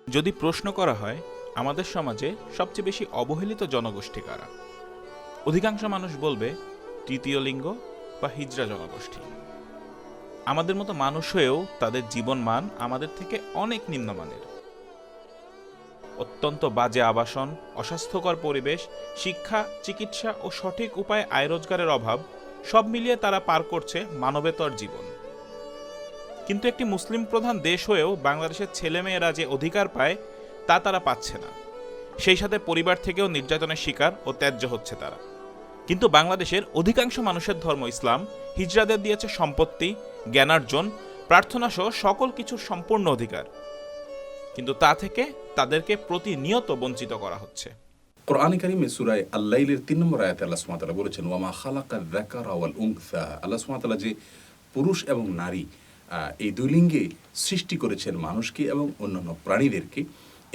যদি প্রশ্ন করা হয় আমাদের সমাজে সবচেয়ে বেশি অবহেলিত জনগোষ্ঠী কারা, অধিকাংশ মানুষ বলবে তৃতীয় লিঙ্গ বা হিজড়া জনগোষ্ঠী। আমাদের মতো মানুষ হয়েও তাদের জীবনমান আমাদের থেকে অনেক নিম্নমানের। অত্যন্ত বাজে আবাসন, অস্বাস্থ্যকর পরিবেশ, শিক্ষা, চিকিৎসা ও সঠিক উপায়ে আয় রোজগারের অভাব সব মিলিয়ে তারা পার করছে মানবেতর জীবন। কিন্তু একটি মুসলিম প্রধান দেশ হয়েও বাংলাদেশের ছেলেমেয়েরা যে অধিকার পায় তা তারা পাচ্ছে না। সেই সাথে পরিবার থেকেও নির্যাতনের শিকার ও ত্যায্য হচ্ছে তারা। কিন্তু বাংলাদেশের অধিকাংশ মানুষের ধর্ম ইসলাম হিজড়াদের দিয়েছে সম্পত্তি, জ্ঞানার্জন, প্রার্থনা সহ সকল কিছুর সম্পূর্ণ অধিকার, কিন্তু তা থেকে তাদেরকে প্রতিনিয়ত বঞ্চিত করা হচ্ছে। কোরআনে কারিমে সূরা আল-লাইলের ৩ নম্বর আয়াতে আল্লাহ সুবহানাহু ওয়া তাআলা বলেছেন, ওয়া মা খালাকায যাকারা ওয়াল উনসা। আল্লাহ সুবহানাহু ওয়া তাআলা যে পুরুষ এবং নারী এই দুই লিঙ্গে সৃষ্টি করেছেন মানুষকে এবং অন্যান্য প্রাণীদেরকে,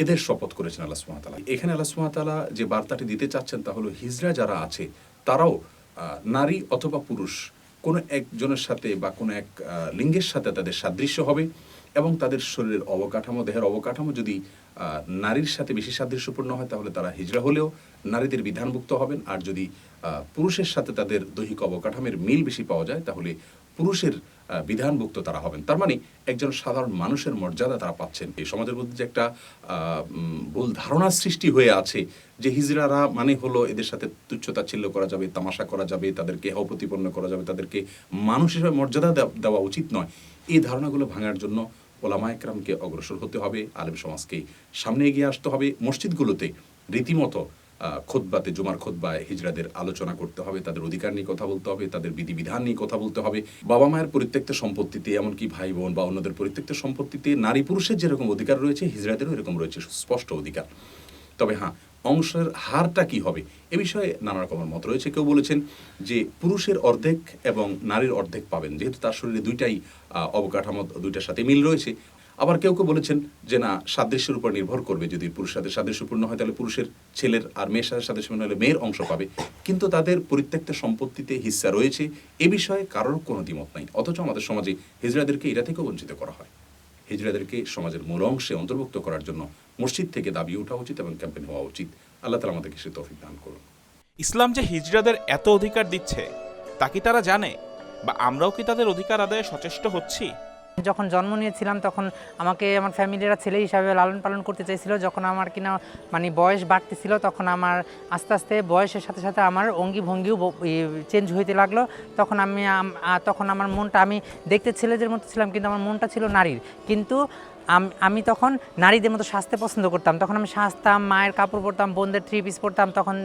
এদের শপথ করেছেন আল্লাহ সুবহানাহু ওয়া তাআলা। এখানে আল্লাহ সুবহানাহু ওয়া তাআলা যে বার্তাটি দিতে চাচ্ছেন তা হলো হিজড়া যারা আছে তারাও নারী অথবা পুরুষ কোনো একজনের সাথে বা কোনো এক লিঙ্গের সাথে তাদের সাদৃশ্য হবে এবং তাদের শরীরের অবকাঠামো, দেহের অবকাঠামো যদি নারীর সাথে বেশি সাদৃশ্যপূর্ণ হয় তাহলে তারা হিজড়া হলেও নারীদের বিধানভুক্ত হবেন। আর যদি পুরুষের সাথে তাদের দৈহিক অবকাঠামোর মিল বেশি পাওয়া যায় তাহলে পুরুষের বিধানভুক্ত তারা হবেন। তার মানে একজন সাধারণ মানুষের মর্যাদা তারা পাচ্ছেন। এই সমাজের মধ্যে যে একটা ভুল ধারণার সৃষ্টি হয়ে আছে যে হিজড়ারা মানে হলো এদের সাথে তুচ্ছতাচ্ছিল্য করা যাবে, তামাশা করা যাবে, তাদেরকে হেয় প্রতিপন্ন করা যাবে, তাদেরকে মানুষ হিসেবে মর্যাদা দেওয়া উচিত নয়। এই ধারণাগুলো ভাঙার জন্য ওলামা একরামকে অগ্রসর হতে হবে, আলেম সমাজকে সামনে এগিয়ে আসতে হবে, মসজিদগুলোতে রীতিমতো খুতবাতে, জুমার খুতবায় হিজড়াদের আলোচনা করতে হবে, তাদের অধিকার নিয়ে কথা বলতে হবে, তাদের বিধিবিধান নিয়ে কথা বলতে হবে। বাবা মায়ের পরিত্যক্ত সম্পত্তিতে, এমনকি ভাই বোন বা অন্যদের পরিত্যক্ত সম্পত্তিতে নারী পুরুষের যেরকম অধিকার রয়েছে হিজড়াদেরও এরকম রয়েছে স্পষ্ট অধিকার। তবে হ্যাঁ, অংশের হারটা কি হবে এ বিষয়ে নানা রকমের মত রয়েছে। কেউ বলেছেন যে পুরুষের অর্ধেক এবং নারীর অর্ধেক পাবেন, যেহেতু তার শরীরে দুইটাই অবকাঠামো দুইটার সাথে মিল রয়েছে। আবার কেউ কেউ বলেছেন যে না, সাদৃশ্যের উপর নির্ভর করবে, যদি পুরুষের সাথে সাদৃশ্যপূর্ণ হয় তাহলে পুরুষের ছেলের, আর মেয়ের সাথে সাদৃশ্যপূর্ণ হলে মেয়ের অংশ পাবে, কিন্তু তাদের পরিত্যক্ত সম্পত্তিতে হিস্সা রয়েছে। এ বিষয়ে কারোর কোনো দ্বিমত নাই। অথচ আমাদের সমাজে হিজড়াদেরকে এটা থেকেও বঞ্চিত করা হয়। হিজড়াদেরকে সমাজের মূল অংশে অন্তর্ভুক্ত করার জন্য মসজিদ থেকে দাবি ওঠা উচিত এবং ক্যাম্পেইন হওয়া উচিত। আল্লাহ তাআলা আমাদেরকে সে তৌফিক দান করুন। ইসলাম যে হিজড়াদের এত অধিকার দিচ্ছে তা কি তারা জানে, বা আমরাও কি তাদের অধিকার আদায়ে সচেষ্ট হচ্ছি? যখন জন্ম নিয়েছিলাম তখন আমাকে আমার ফ্যামিলিরা ছেলে হিসাবে লালন পালন করতে চাইছিল। যখন আমার কিনা মানে বয়স বাড়তেছিল তখন আমার আস্তে আস্তে বয়সের সাথে সাথে আমার অঙ্গি ভঙ্গিও চেঞ্জ হইতে লাগলো। তখন আমার মনটা, আমি দেখতে ছেলেদের মতো ছিলাম কিন্তু আমার মনটা ছিল নারীর। কিন্তু আমি তখন নারীদের মতো সাজতে পছন্দ করতাম। তখন আমি সাজতাম, মায়ের কাপড় পরতাম, বোনদের 3 পিস পরতাম। তখন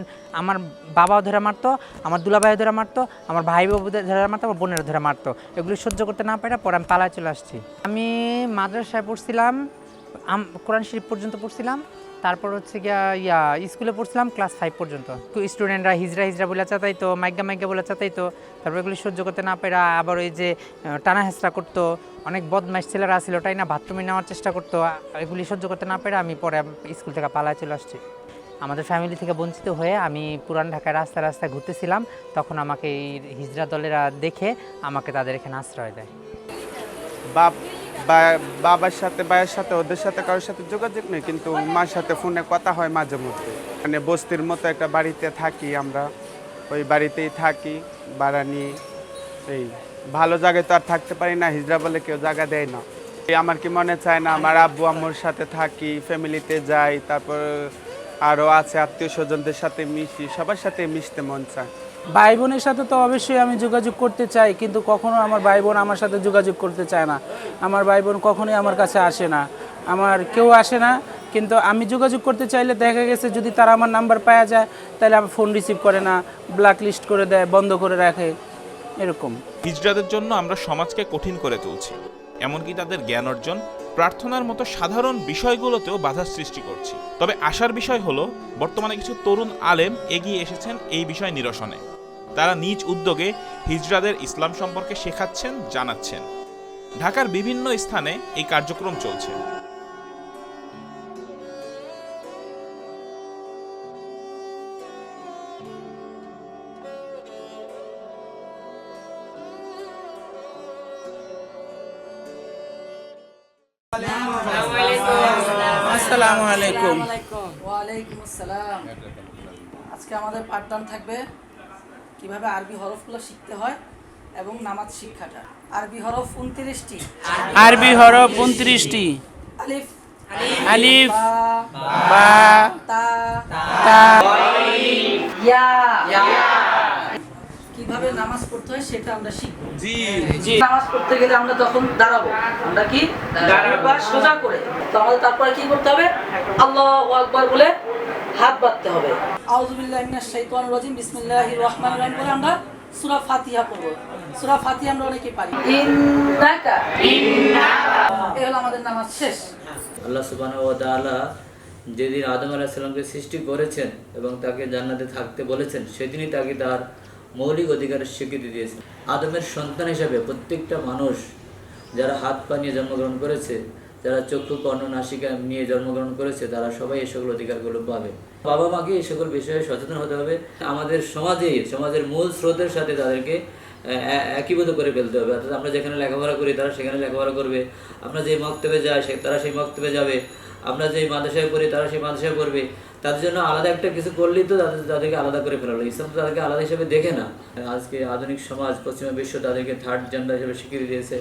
আমার বাবাও ধরে মারতো, আমার দুলাভাইও ধরে মারতো, আমার ভাই বাবু ধরে মারতো, আমার বোনেরা ধরে মারতো। এগুলি সহ্য করতে না পারে পরে আমি পালায় চলে আসছি। আমি মাদ্রাসায় পড়ছিলাম, কোরআন শরীফ পর্যন্ত পড়ছিলাম। তারপর হচ্ছে গিয়া স্কুলে পড়ছিলাম ক্লাস 5 পর্যন্ত। স্টুডেন্টরা হিজড়া বলে চাতাইতো, মাইগা বলে চাতাইতো। তারপর এগুলি সহ্য করতে না পারে আবার ওই যে টানা হেঁচড়া করতো, অনেক বদমাইশ ছেলেরা ছিল, তাই না, বাথরুমে নেওয়ার চেষ্টা করতো। এগুলি সহ্য করতে না পেরে আমি পরে স্কুল থেকে পালায় চলে আসছি। আমাদের ফ্যামিলি থেকে বঞ্চিত হয়ে আমি পুরান ঢাকায় রাস্তায় রাস্তায় ঘুরতেছিলাম, তখন আমাকে এই হিজড়া দলেরা দেখে আমাকে তাদের এখানে আশ্রয় দেয়। বাবার সাথে, ভাইয়ের সাথে, ওদের সাথে কারোর সাথে যোগাযোগ নেই, কিন্তু মার সাথে ফোনে কথা হয় মাঝে মধ্যে। মানে বস্তির মতো একটা বাড়িতে থাকি আমরা, ওই বাড়িতেই থাকি ভাড়া নিয়ে। এই ভালো জায়গায় তো আর থাকতে পারি না, হিজড়া বলে কেউ জায়গা দেয় না। আমার কি মনে চায় না আমার আব্বু আম্মুর সাথে থাকি, ফ্যামিলিতে যাই, তারপর আরও আছে আত্মীয় স্বজনদের সাথে মিশি, সবার সাথে মিশতে মন চায়। ভাই বোনের সাথে তো অবশ্যই আমি যোগাযোগ করতে চাই, কিন্তু কখনো আমার ভাই বোন আমার সাথে যোগাযোগ করতে চায় না। আমার ভাই বোন কখনোই আমার কাছে আসে না, আমার কেউ আসে না। কিন্তু আমি যোগাযোগ করতে চাইলে দেখা গেছে যদি তারা আমার নাম্বার পাওয়া যায় তাহলে আমার ফোন রিসিভ করে না, ব্ল্যাক লিস্ট করে দেয়, বন্ধ করে রাখে, এরকম। হিজড়াদের জন্য আমরা সমাজকে কঠিন করে তুলছি, এমনকি তাদের জ্ঞান অর্জন, প্রার্থনার মতো সাধারণ বিষয়গুলোতেও বাধার সৃষ্টি করছি। তবে আশার বিষয় হলো বর্তমানে কিছু তরুণ আলেম এগিয়ে এসেছেন এই বিষয় নিরসনে। তারা নিজ উদ্যোগে হিজড়াদের ইসলাম সম্পর্কে শেখাচ্ছেন, জানাচ্ছেন। ঢাকার বিভিন্ন স্থানে এই কার্যক্রম চলছে। আসসালামু আলাইকুম। ওয়ালাইকুম আসসালাম। আজকে আমাদের পাঠদান থাকবে কিভাবে আরবি হরফগুলো শিখতে হয় এবং নামাজ শিক্ষাটা। আরবি হরফ 29টি। আরবি হরফ 29টি। আলিফ, আলিফ, বা, বা, তা, তা, ইয়া। কিভাবে নামাজ পড়তে হয় সেটা আমরা শিখবো। জি। নামাজ পড়তে গেলে আমরা তখন দাঁড়াবো। আমরা কি দাঁড়াবো সোজা করে। তো আমাদের তারপরে কি করতে হবে? আল্লাহু আকবার বলে হাত বাঁধতে হবে। আউযু বিল্লাহি মিনাশ শাইতানির রাজিম, বিসমিল্লাহির রহমানির রহিম বলে আমরা সূরা ফাতিহা পড়ব। সূরা ফাতিহা আমরা অনেকেই পারি। ইন্নাকা, এই হলো আমাদের নামাজ শেষ। আল্লাহ সুবহানাহু ওয়া তাআলা যেদিন আদম আলাইহিস সালামকে সৃষ্টি করেছেন এবং তাকে জান্নাতে থাকতে বলেছেন, সেদিনই তাকে তার মৌলিক অধিকারের স্বীকৃতি দিয়েছেন। আদমের সন্তান হিসাবে প্রত্যেকটা মানুষ যারা হাত পা নিয়ে জন্মগ্রহণ করেছে, যারা চক্ষু কর্ণ নাসিকা নিয়ে জন্মগ্রহণ করেছে, তারা সবাই এই সকল অধিকারগুলো পাবে। বাবা মাকে এই সকল বিষয়ে সচেতন হতে হবে। আমাদের সমাজের মূল স্রোতের সাথে তাদেরকে একীভূত করে ফেলতে হবে। অর্থাৎ আমরা যেখানে লেখাপড়া করি তারা সেখানে লেখাপড়া করবে, আমরা যেই মক্তবে যাই তারা সেই মক্তবে যাবে, আমরা যেই মাদ্রাসায় পড়ি তারা সেই মাদ্রাসায় পড়বে। তাদের জন্য আলাদা একটা কিছু করলেই তো তাদেরকে আলাদা করে ফেলা হলো। ইসলাম তো তাদেরকে আলাদা হিসেবে দেখে না। আজকে আধুনিক সমাজ, পশ্চিমা বিশ্ব তাদেরকে থার্ড জেন্ডার হিসেবে স্বীকৃতি দিয়েছে,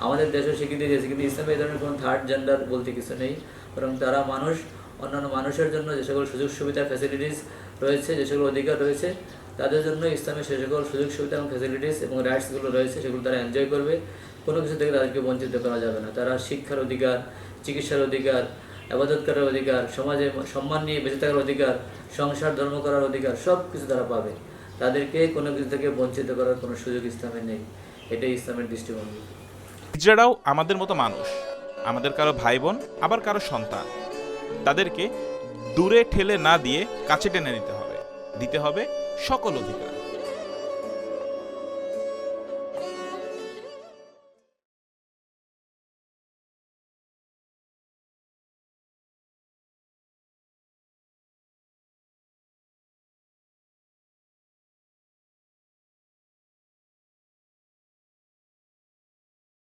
আমাদের দেশেও স্বীকৃতি দিয়েছে, কিন্তু ইসলামে এই ধরনের কোনো থার্ড জেন্ডার বলতে কিছু নেই। বরং তারা মানুষ, অন্যান্য মানুষের জন্য যে সকল সুযোগ সুবিধা ফ্যাসিলিটিস রয়েছে, যে সকল অধিকার রয়েছে, তাদের জন্য ইসলামে সে সকল সুযোগ সুবিধা এবং ফ্যাসিলিটিস এবং রাইটসগুলো রয়েছে, সেগুলো তারা এনজয় করবে। কোনো কিছু থেকে তাদেরকে বঞ্চিত করা যাবে না। তারা শিক্ষার অধিকার, চিকিৎসার অধিকার, ইবাদত করার অধিকার, সমাজে সম্মান নিয়ে বেঁচে থাকার অধিকার, সংসার ধর্ম করার অধিকার, সব কিছু তারা পাবে। তাদেরকে কোনো কিছু থেকে বঞ্চিত করার কোনো সুযোগ ইসলামে নেই। এটাই ইসলামের দৃষ্টিভঙ্গি। হিজড়াও আমাদের মতো মানুষ, আমাদের কারো ভাই বোন, আবার কারো সন্তান। তাদেরকে দূরে ঠেলে না দিয়ে কাছে টেনে নিতে হবে, দিতে হবে সকল অধিকার।